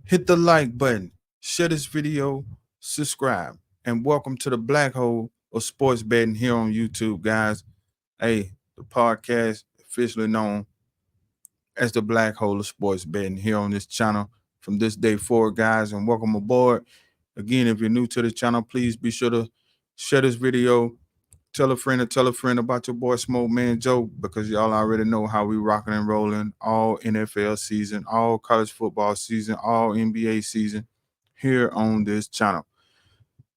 Hit the like button, share this video, subscribe, and welcome to the black hole of sports betting here on YouTube, guys. Hey, the podcast officially known as the black hole of sports betting here on this channel from this day forward, guys, and welcome aboard. Again, if you're new to the channel, please be sure to share this video. Tell a friend about your boy Smoke Man Joe because y'all already know how we rocking and rolling all NFL season, all college football season, all NBA season here on this channel.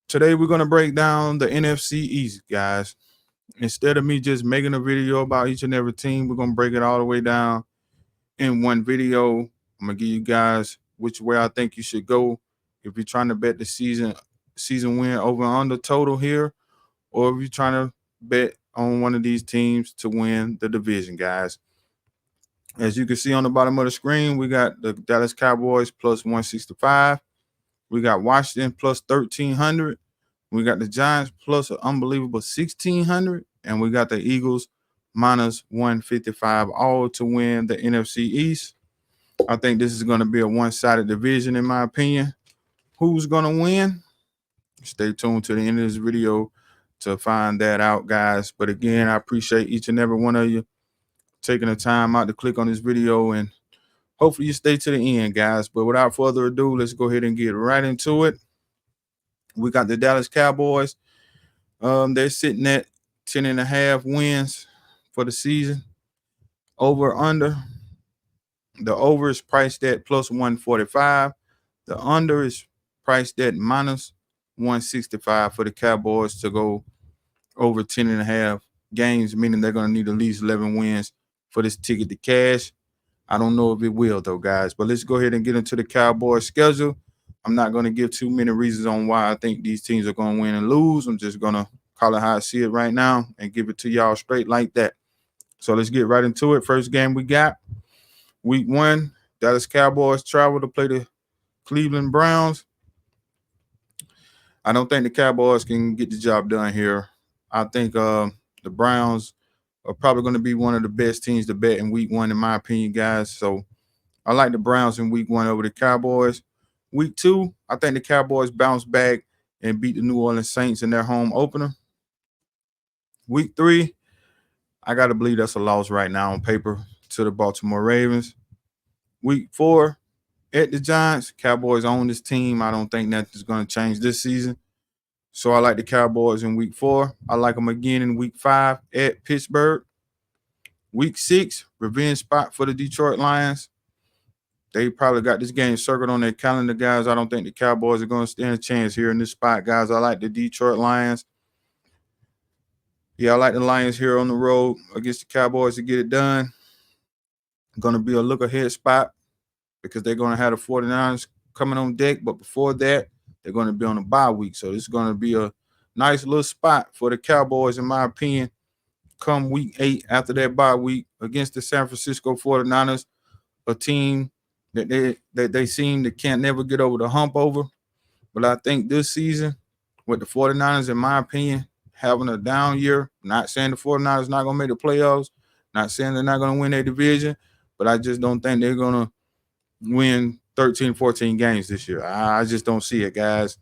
Today we're gonna break down the NFC East, guys. Instead of me just making a video about each and every team, we're gonna break it all the way down in one video. I'm gonna give you guys which way I think you should go if you're trying to bet the season win over under total here, or if you're trying to bet on one of these teams to win the division, guys. As you can see on the bottom of the screen, we got the Dallas Cowboys plus 165. We got Washington plus 1,300. We got the Giants plus an unbelievable 1,600. And we got the Eagles minus 155, all to win the NFC East. I think this is going to be a one-sided division, in my opinion. Who's going to win? Stay tuned to the end of this video to find that out, guys. But again, I appreciate each and every one of you taking the time out to click on this video, and hopefully you stay to the end, guys. But without further ado, let's go ahead and get right into it. We got the Dallas Cowboys. They're sitting at 10.5 wins for the season. Over under. The over is priced at plus 145. The under is priced at minus 165 for the Cowboys to go over 10.5 games, meaning they're going to need at least 11 wins for this ticket to cash. I don't know if it will, though, guys. But let's go ahead and get into the Cowboys schedule. I'm not going to give too many reasons on why I think these teams are going to win and lose. I'm just going to call it how I see it right now and give it to y'all straight like that. So let's get right into it. First game we got, week 1, Dallas Cowboys travel to play the Cleveland Browns. I don't think the Cowboys can get the job done here. I think the Browns are probably going to be one of the best teams to bet in week 1, in my opinion, guys. So I like the Browns in week 1 over the Cowboys. Week 2, I think the Cowboys bounce back and beat the New Orleans Saints in their home opener. Week 3, I got to believe that's a loss right now on paper to the Baltimore Ravens. Week 4, at the Giants, Cowboys own this team. I don't think that is going to change this season. So I like the Cowboys in week 4. I like them again in week 5 at Pittsburgh. Week 6, revenge spot for the Detroit Lions. They probably got this game circled on their calendar, guys. I don't think the Cowboys are going to stand a chance here in this spot, guys. I like the Detroit Lions. Yeah, I like the Lions here on the road against the Cowboys to get it done. Going to be a look-ahead spot because they're going to have the 49ers coming on deck. But before that, they're going to be on a bye week. So this is going to be a nice little spot for the Cowboys, in my opinion, come week 8 after that bye week against the San Francisco 49ers, a team that they seem to can't never get over the hump over. But I think this season, with the 49ers, in my opinion, having a down year, not saying the 49ers not going to make the playoffs, not saying they're not going to win their division, but I just don't think they're going to win 13, 14 games this year. I just don't see it, guys.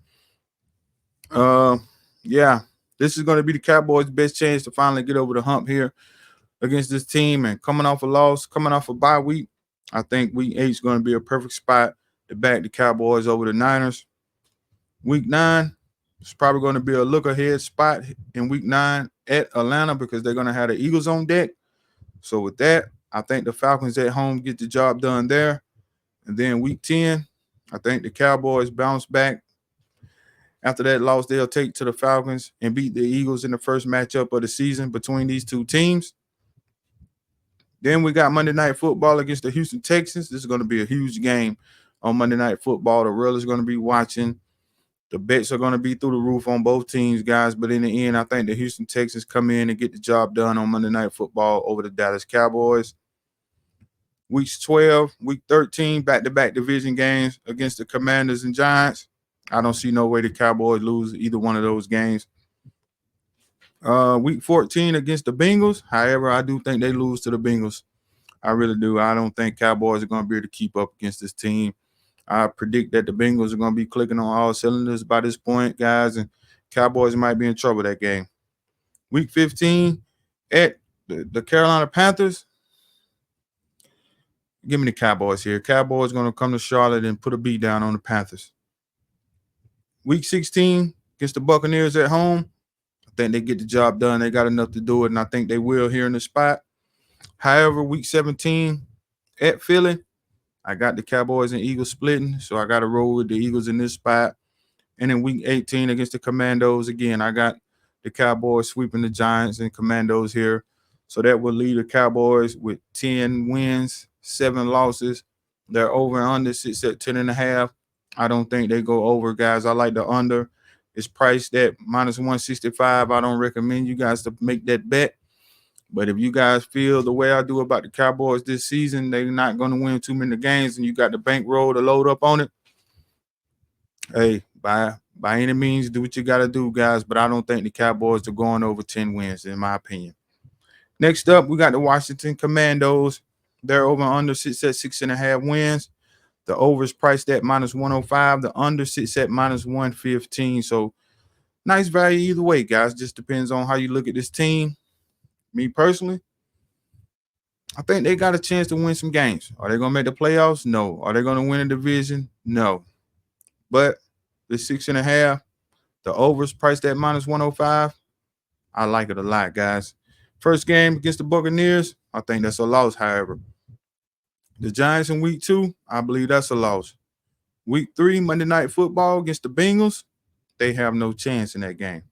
Yeah, this is going to be the Cowboys' best chance to finally get over the hump here against this team. And coming off a loss, coming off a bye week, I think week 8 is going to be a perfect spot to back the Cowboys over the Niners. Week 9, it's probably going to be a look-ahead spot in week 9 at Atlanta because they're going to have the Eagles on deck. So with that, I think the Falcons at home get the job done there. And then week 10, I think the Cowboys bounce back. After that loss, they'll take to the Falcons and beat the Eagles in the first matchup of the season between these two teams. Then we got Monday Night Football against the Houston Texans. This is going to be a huge game on Monday Night Football. The world is going to be watching. The bets are going to be through the roof on both teams, guys. But in the end, I think the Houston Texans come in and get the job done on Monday Night Football over the Dallas Cowboys. Weeks 12, week 13, back-to-back division games against the Commanders and Giants. I don't see no way the Cowboys lose either one of those games. Week 14 against the Bengals. However, I do think they lose to the Bengals. I really do. I don't think Cowboys are going to be able to keep up against this team. I predict that the Bengals are going to be clicking on all cylinders by this point, guys, and Cowboys might be in trouble that game. Week 15 at the Carolina Panthers. Give me the Cowboys here. Cowboys going to come to Charlotte and put a beat down on the Panthers. Week 16 against the Buccaneers at home. I think they get the job done. They got enough to do it, and I think they will here in the spot. However, week 17 at Philly, I got the Cowboys and Eagles splitting, so I got to roll with the Eagles in this spot. And in week 18 against the Commandos, again, I got the Cowboys sweeping the Giants and Commandos here. So that will leave the Cowboys with 10 wins, 7 losses. Their over and under sits at 10.5. I don't think they go over, guys. I like the under. It's priced at minus 165. I don't recommend you guys to make that bet. But if you guys feel the way I do about the Cowboys this season, they're not going to win too many games, and you got the bankroll to load up on it, hey, by any means, do what you got to do, guys. But I don't think the Cowboys are going over 10 wins, in my opinion. Next up, we got the Washington Commandos. Their over under sits at 6.5 wins. The over is priced at minus 105. The under sits at minus 115. So nice value either way, guys. Just depends on how you look at this team. Me personally, I think they got a chance to win some games. Are they going to make the playoffs? No. Are they going to win a division? No. But the 6.5, the overs priced at minus 105. I like it a lot, guys. First game against the Buccaneers, I think that's a loss, however. The Giants in week 2, I believe that's a loss. Week 3, Monday Night Football against the Bengals, they have no chance in that game.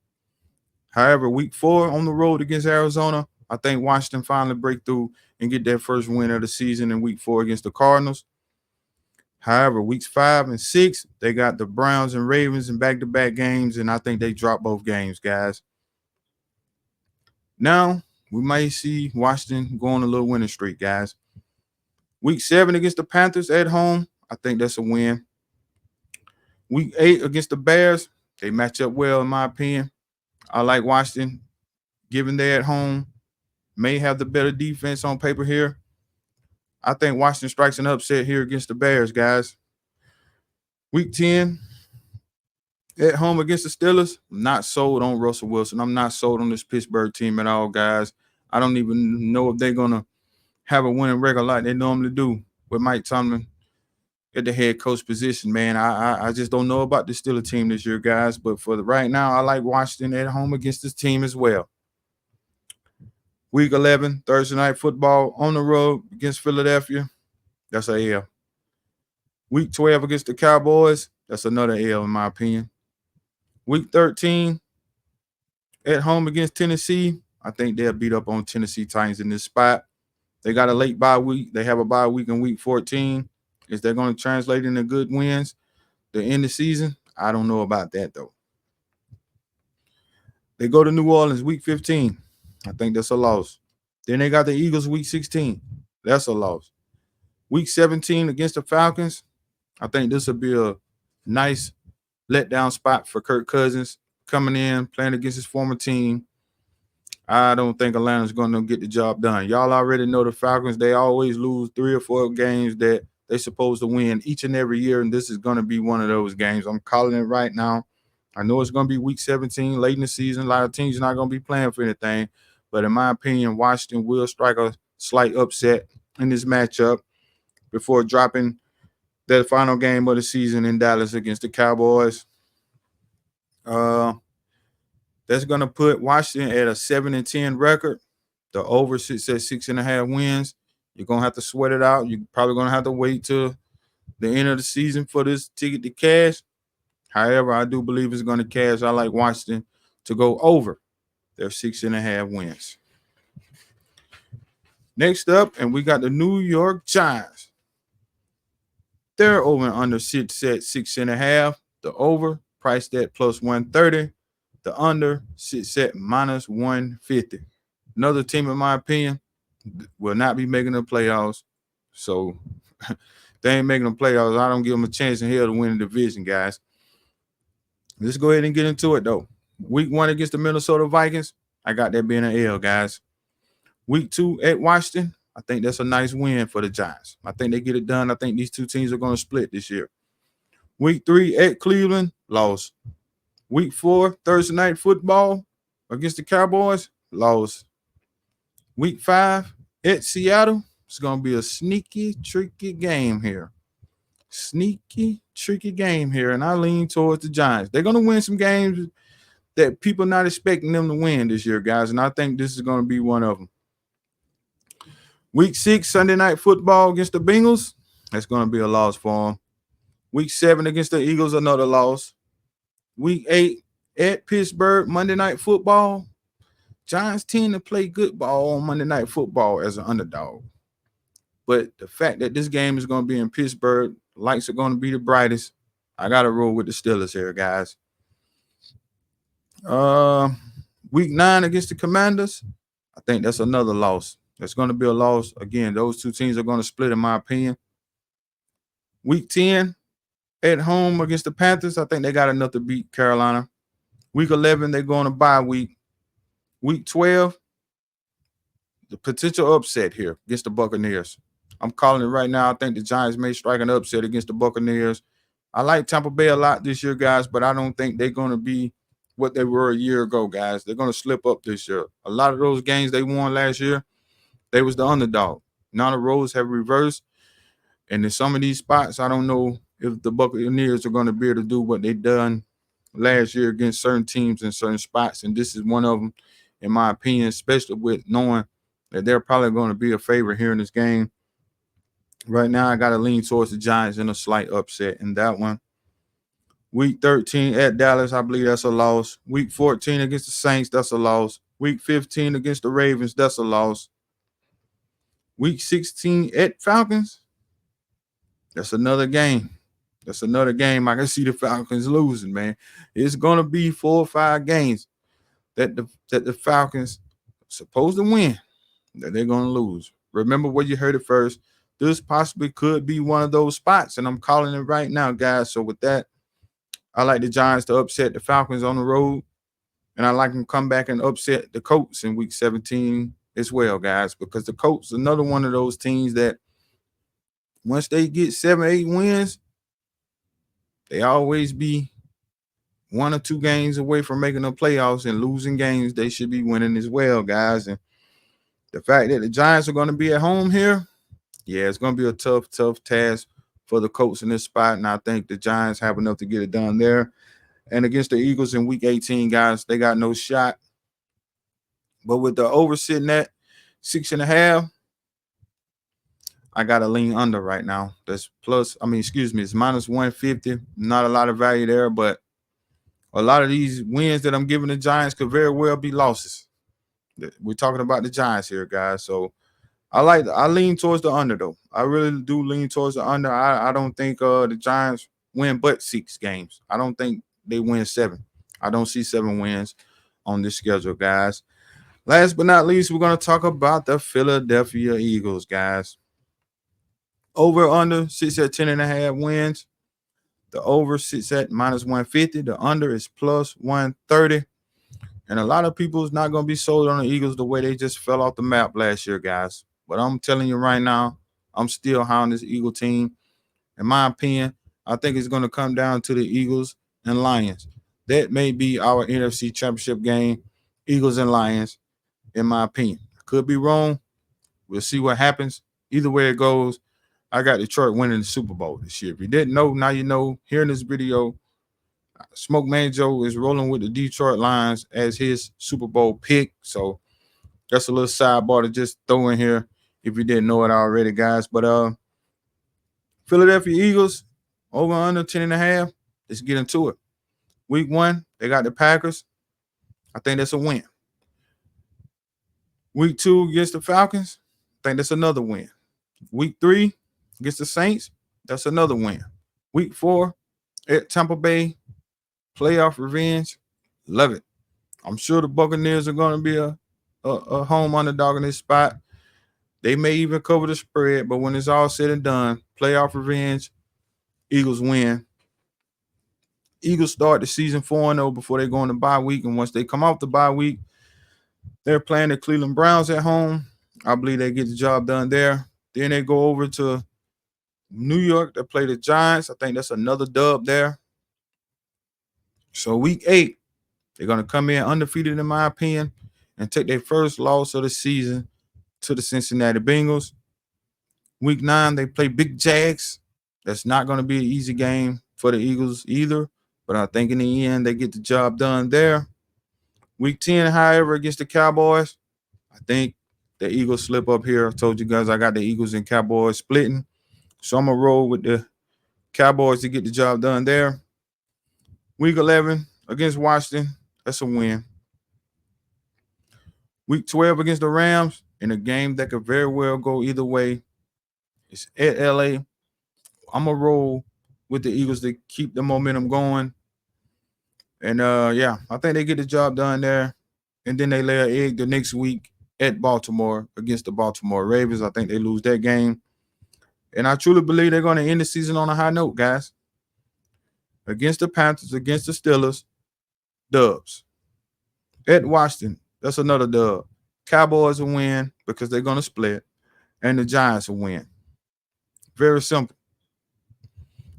However, week 4 on the road against Arizona, I think Washington finally break through and get their first win of the season in week 4 against the Cardinals. However, weeks 5 and 6, they got the Browns and Ravens in back-to-back games, and I think they drop both games, guys. Now, we might see Washington go on a little winning streak, guys. Week 7 against the Panthers at home, I think that's a win. Week 8 against the Bears, they match up well, in my opinion. I like Washington, given they're at home, may have the better defense on paper here. I think Washington strikes an upset here against the Bears, guys. Week 10, at home against the Steelers, I'm not sold on Russell Wilson. I'm not sold on this Pittsburgh team at all, guys. I don't even know if they're going to have a winning record like they normally do with Mike Tomlin at the head coach position, man. I just don't know about the Steelers team this year, guys. But for right now, I like Washington at home against this team as well. Week 11, Thursday Night Football on the road against Philadelphia. That's a L. Week 12 against the Cowboys. That's another L, in my opinion. Week 13 at home against Tennessee. I think they'll beat up on Tennessee Titans in this spot. They got a late bye week. They have a bye week in week 14. Is that going to translate into good wins the end of the season? I don't know about that, though. They go to New Orleans week 15. I think that's a loss. Then they got the Eagles week 16. That's a loss. Week 17 against the Falcons. I think this will be a nice letdown spot for Kirk Cousins coming in, playing against his former team. I don't think Atlanta's going to get the job done. Y'all already know the Falcons. They always lose 3 or 4 games that they're supposed to win each and every year, and this is going to be one of those games. I'm calling it right now. I know it's going to be week 17, late in the season. A lot of teams are not going to be playing for anything. But in my opinion, Washington will strike a slight upset in this matchup before dropping that final game of the season in Dallas against the Cowboys. That's going to put Washington at a 7-10 record. The over sits at 6.5 wins. You're going to have to sweat it out. You're probably going to have to wait till the end of the season for this ticket to cash. However, I do believe it's going to cash. I like Washington to go over their 6.5 wins. Next up, and we got the New York Giants. Their over and under sits at 6.5. The over priced at plus 130. The under sits at minus 150. Another team, in my opinion, will not be making the playoffs. So they ain't making the playoffs. I don't give them a chance in hell to win the division, guys. Let's go ahead and get into it, though. Week 1 against the Minnesota Vikings, I got that being an L, guys. Week 2 at Washington, I think that's a nice win for the Giants. I think they get it done. I think these two teams are going to split this year. Week 3 at Cleveland, loss. Week 4, Thursday night football against the Cowboys, loss. Week 5 at Seattle, it's going to be a sneaky, tricky game here. Sneaky, tricky game here, and I lean towards the Giants. They're going to win some games that people not expecting them to win this year, guys, and I think this is going to be one of them. Week 6, Sunday night football against the Bengals, that's going to be a loss for them. Week 7 against the Eagles, another loss. Week 8 at Pittsburgh, Monday night football. Giants tend to play good ball on Monday night football as an underdog. But the fact that this game is going to be in Pittsburgh, lights are going to be the brightest. I got to roll with the Steelers here, guys. Week 9 against the Commanders, I think that's another loss. That's going to be a loss. Again, those two teams are going to split, in my opinion. Week 10 at home against the Panthers, I think they got enough to beat Carolina. Week 11, they're going to bye week. Week 12, the potential upset here against the Buccaneers. I'm calling it right now. I think the Giants may strike an upset against the Buccaneers. I like Tampa Bay a lot this year, guys, but I don't think they're going to be what they were a year ago, guys. They're going to slip up this year. A lot of those games they won last year, they was the underdog. Now the roles have reversed, and in some of these spots, I don't know if the Buccaneers are going to be able to do what they done last year against certain teams in certain spots, and this is one of them, in my opinion, especially with knowing that they're probably going to be a favorite here in this game. Right now, I got to lean towards the Giants in a slight upset in that one. Week 13 at Dallas, I believe that's a loss. Week 14 against the Saints, that's a loss. Week 15 against the Ravens, that's a loss. Week 16 at Falcons, that's another game. That's another game I can see the Falcons losing, man. It's going to be 4 or 5 games that the Falcons are supposed to win, that they're going to lose. Remember where you heard it first. This possibly could be one of those spots, and I'm calling it right now, guys. So with that, I like the Giants to upset the Falcons on the road, and I like them to come back and upset the Colts in Week 17 as well, guys, because the Colts are another one of those teams that once they get 7, 8 wins, they always be 1 or 2 games away from making the playoffs, and losing games they should be winning as well, guys. And the fact that the Giants are going to be at home here, yeah, it's going to be a tough task for the Colts in this spot, and I think the Giants have enough to get it done there. And against the Eagles in Week 18, guys, they got no shot. But with the over sitting at 6.5, I got to lean under right now. That's it's minus 150. Not a lot of value there, but a lot of these wins that I'm giving the Giants could very well be losses. We're talking about the Giants here, guys. So I lean towards the under, though. I really do lean towards the under. I don't think the Giants win but 6 games. I don't think they win 7. I don't see 7 wins on this schedule, guys. Last but not least, we're going to talk about the Philadelphia Eagles, guys. Over under sits at 10.5 wins. The over sits at minus 150. The under is plus 130. And a lot of people is not going to be sold on the Eagles the way they just fell off the map last year, guys. But I'm telling you right now, I'm still high on this Eagle team. In my opinion, I think it's going to come down to the Eagles and Lions. That may be our NFC Championship game, Eagles and Lions, in my opinion. Could be wrong. We'll see what happens. Either way it goes, I got Detroit winning the Super Bowl this year. If you didn't know, now you know. Here in this video, Smoke Man Joe is rolling with the Detroit Lions as his Super Bowl pick. So that's a little sidebar to just throw in here if you didn't know it already, guys. But Philadelphia Eagles over under 10.5. Let's get into it. Week 1, they got the Packers. I think that's a win. Week 2 against the Falcons. I think that's another win. Week 3 against the Saints. That's another win. Week 4 at Tampa Bay. Playoff revenge. Love it. I'm sure the Buccaneers are going to be a home underdog in this spot. They may even cover the spread, but when it's all said and done, playoff revenge, Eagles win. Eagles start the season 4-0 before they go on the bye week, and once they come off the bye week, they're playing the Cleveland Browns at home. I believe they get the job done there. Then they go over to New York, they play the Giants. I think that's another dub there. So week 8, they're going to come in undefeated, in my opinion, and take their first loss of the season to the Cincinnati Bengals. Week 9, they play Big Jags. That's not going to be an easy game for the Eagles either, but I think in the end, they get the job done there. Week 10, however, against the Cowboys, I think the Eagles slip up here. I told you guys I got the Eagles and Cowboys splitting. So I'm going to roll with the Cowboys to get the job done there. Week 11 against Washington, that's a win. Week 12 against the Rams, in a game that could very well go either way. It's at LA. I'm going to roll with the Eagles to keep the momentum going. And, yeah, I think they get the job done there. And then they lay an egg the next week at Baltimore against the Baltimore Ravens. I think they lose that game. And I truly believe they're going to end the season on a high note, guys. Against the Panthers, against the Steelers, dubs. At Washington, that's another dub. Cowboys will win because they're going to split. And the Giants will win. Very simple.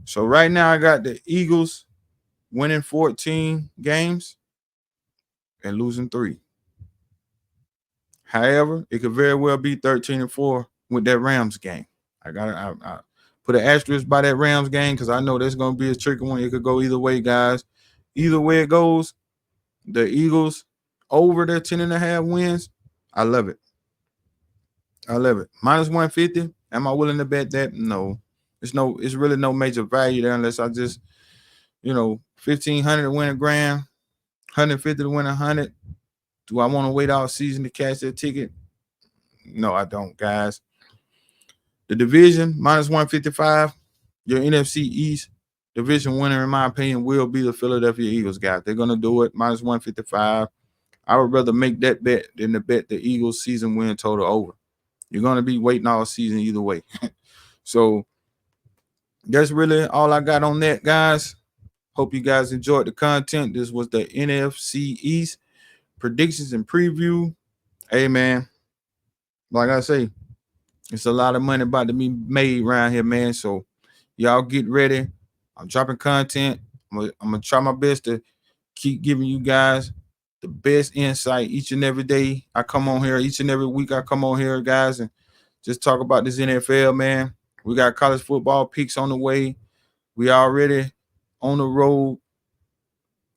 So right now I got the Eagles winning 14 games and losing 3. However, it could very well be 13-4 with that Rams game. I put an asterisk by that Rams game because I know that's going to be a tricky one. It could go either way, guys. Either way it goes, the Eagles over their 10.5 wins, I love it. I love it. Minus 150. Am I willing to bet that? No. It's really no major value there unless I just, 1,500 to win $1,000, 150 to win 100. Do I want to wait all season to cash that ticket? No, I don't, guys. The division, minus 155. Your NFC East division winner, in my opinion, will be the Philadelphia Eagles, guys. They're going to do it, minus 155. I would rather make that bet than to bet the Eagles season win total over. You're going to be waiting all season either way. So that's really all I got on that, guys. Hope you guys enjoyed the content. This was the NFC East predictions and preview. Hey, man, like I say, it's a lot of money about to be made around here, man. So y'all get ready. I'm dropping content. I'm going to try my best to keep giving you guys the best insight each and every day. I come on here each and every week. I come on here, guys, and just talk about this NFL, man. We got college football picks on the way. We already on the road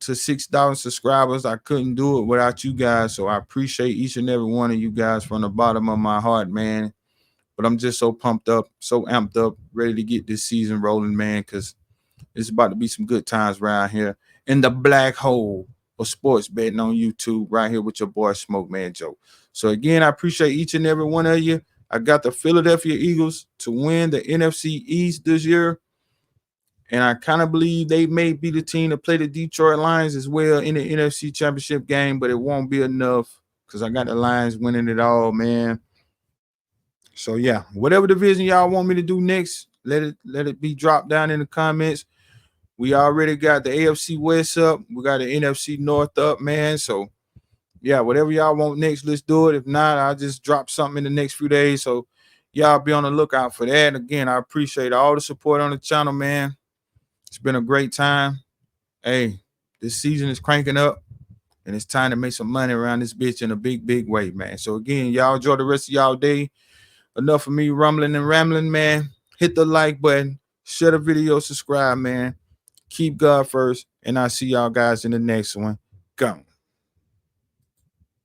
to 6,000 subscribers. I couldn't do it without you guys. So I appreciate each and every one of you guys from the bottom of my heart, man. But I'm just so pumped up, so amped up, ready to get this season rolling, man, because it's about to be some good times around here in the black hole of sports betting on YouTube, right here with your boy Smoke Man Joe. So again, I appreciate each and every one of you. I got the Philadelphia Eagles to win the NFC East this year. And I kind of believe they may be the team to play the Detroit Lions as well in the NFC Championship game, but it won't be enough because I got the Lions winning it all, man. So yeah, whatever division y'all want me to do next, let it be dropped down in the comments. We already got the AFC West up. We got the NFC North up, man. So yeah, whatever y'all want next, let's do it. If not, I'll just drop something in the next few days. So y'all be on the lookout for that. And again, I appreciate all the support on the channel, man. It's been a great time. Hey, this season is cranking up, and it's time to make some money around this bitch in a big, big way, man. So again, y'all enjoy the rest of y'all day. Enough of me rumbling and rambling, man. Hit the like button, share the video, subscribe, man. Keep God first, and I'll see y'all guys in the next one. Go.